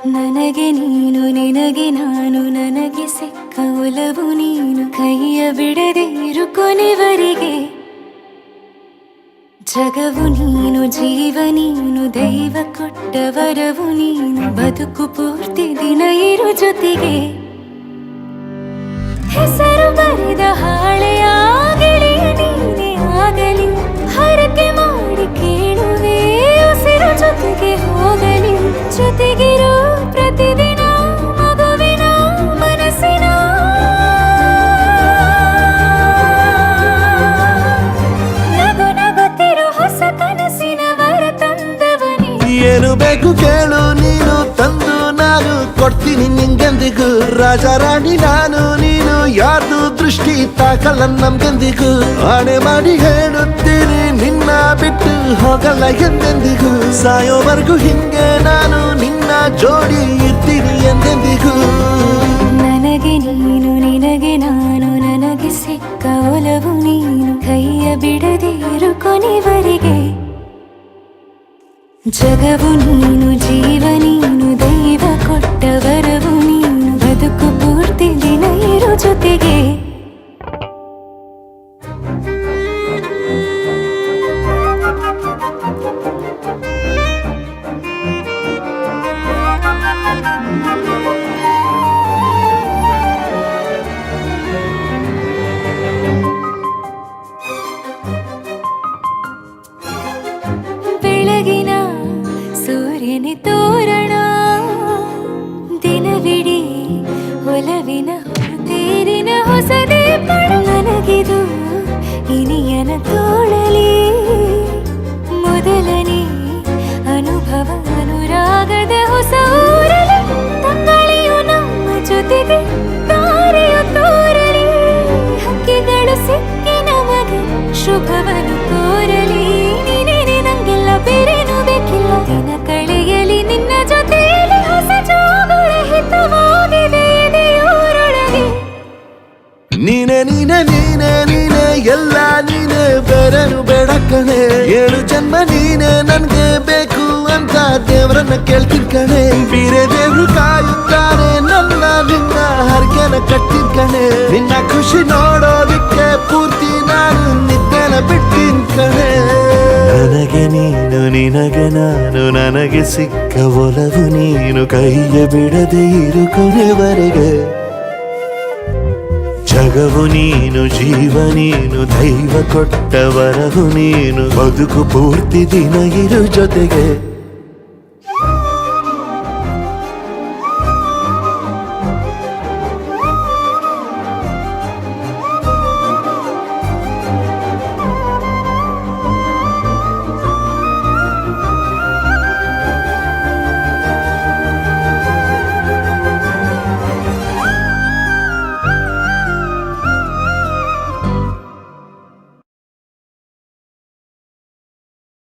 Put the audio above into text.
ನನಗೆ ನೀನು ನಿನಗೆ ನಾನು ನನಗೆ ಸಿಕ್ಕ ಒಲವು ನೀನು ಕೈಯ ಬಿಡದೆ ಇರು ಕೊನೆವರೆಗೆ ಜಗವು ನೀನು ಜೀವ ನೀನು ದೈವ ಕೊಟ್ಟ ವರವು ನೀನು ಬದುಕು ಪೂರ್ತಿ ದಿನ ಇರು ಜೊತೆಗೆ ಹೆಸರು ಬರೆದ ಹಾಳೆಯ ಗೆಳೆಯ ನೀನೇ ಆಗಲಿ ಹರಕೆ ಮಾಡಿ ಕೇಳುವೆ ಉಸಿರು ಜೊತೆಗೆ ಹೋಗಲಿ ಜೊತೆಗಿರೋ ಪ್ರತಿದಿನ ಮಗುವಿನ ಮನಸ್ಸಿನ ನಗು ನಗುತ್ತಿರೋ ಹೊಸ ಕನಸಿನ ವರ ತಂದವನೇ ಏನು ಬೇಕು ಕೇಳು ನೀನು ತಂದು ನಾನು ಕೊಡ್ತೀನಿ ನಿಂಗೆಂದಿಗೂ ರಾಜ ರಾಣಿ ನಾನು ನೀನು ಯಾರ್ದು ದೃಷ್ಟಿ ತಾಕಲ್ಲ ನಮ್ಗೆಂದಿಗೂ ಆಣೆ ಮಾಡಿ ಹೇಳುತ್ತೀನಿ ನಿನ್ನ ಬಿಟ್ಟು ಹೋಗಲ್ಲ ಎಂದೆಂದಿಗೂ ಸಾಯೋವರೆಗೂ ಹಿಂಗೆ ನಾನು ನಿನ್ನ ಜೋಡಿ ಇರ್ತೀನಿ ಎಂದೆಂದಿಗೂ ನನಗೆ ನೀನು ನಿನಗೆ ನಾನು ನನಗೆ ಸಿಕ್ಕ ಒಲವು ನೀನು ಕೈಯ ಬಿಡದೆ ಇರು ಕೊನೆವರೆಗೆ ಜಗವು ನೀನು ಜೀವ ನೀನು ದೈವ ಕೊಟ್ಟ ವರವು ನೀನು ಬದುಕು ಪೂರ್ತಿ ದಿನ ಇರು ಜೊತೆಗೆ ಬೆಳಗಿನ ಸೂರ್ಯನೇ ತೋರಣ ದಿನವಿಡೀ ಒಲವಿನ ತೇರಿನ ಹೊಸದೇ ಪಡ ನನಗಿದು ಇನಿಯನ ತೋಳಲಿ ಮೊದಲನೇ ಅನುಭವ ಅನುರಾಗದ ಹೊಸ ಊರಲಿ ತಂಗಳಿಯು ನಮ್ಮ ಜೊತೆಗೆ ತಾರೆಯು ತೋರಲಿ ಹಕ್ಕಿಗಳು ಸಿಕ್ಕಿ ನಮಗೆ ಶುಭವನ್ನು ಕೋರಲಿ ನೀನೇನೆ ನಂಗೆಲ್ಲ ಬೇರೇನು ಬೇಕಿಲ್ಲ ದಿನ ಕಳೆಯಲಿ ನಿನ್ನ ಜೊತೆಯಲ್ಲಿ ಹೊಸ ಜೋಗುಳ ಹಿತವಾಗಿದೆ ಎದೆಯೂರೊಳಗೆ ನೀನೆ ನೀನೆ ನೀನೆ ನೀನೆ ಎಲ್ಲ ನೀನೆ ಬೇರೆನು ಬೇಡ ಕಣೆ ಏಳು ಜನ್ಮ ನೀನೆ ನನ್ಗೆ ಬೇಕು ಅಂತ ದೇವರನ್ನ ಕೇಳ್ತೀನಿ ಕಣೆ ಬೇರೆ ದೇವ್ರು ಕಾಯುತ್ತಾರೆ ನನ್ನ ನಿನ್ನ ಹರಕೆನ ಕಟ್ಟಿನ ಕಣೆ ನಿನ್ನ ಖುಷಿ ನೋಡೋದಿಕ್ಕೆ ಪೂರ್ತಿ ನಾನು ನಿದ್ದೆನ ಬಿಟ್ಟಿನ್ ಕಣೆ ನನಗೆ ನೀನು ನಿನಗೆ ನಾನು ನನಗೆ ಸಿಕ್ಕ ಒಲವು ನೀನು ಕೈಯ ಬಿಡದೆ ಇರು ಕೊನೆವರೆಗೆ ಜಗವು ನೀನು ಜೀವ ನೀನು ದೈವ ಕೊಟ್ಟ ವರವು ನೀನು ಬದುಕು ಪೂರ್ತಿ ದಿನ ಇರು ಜೊತೆಗೆ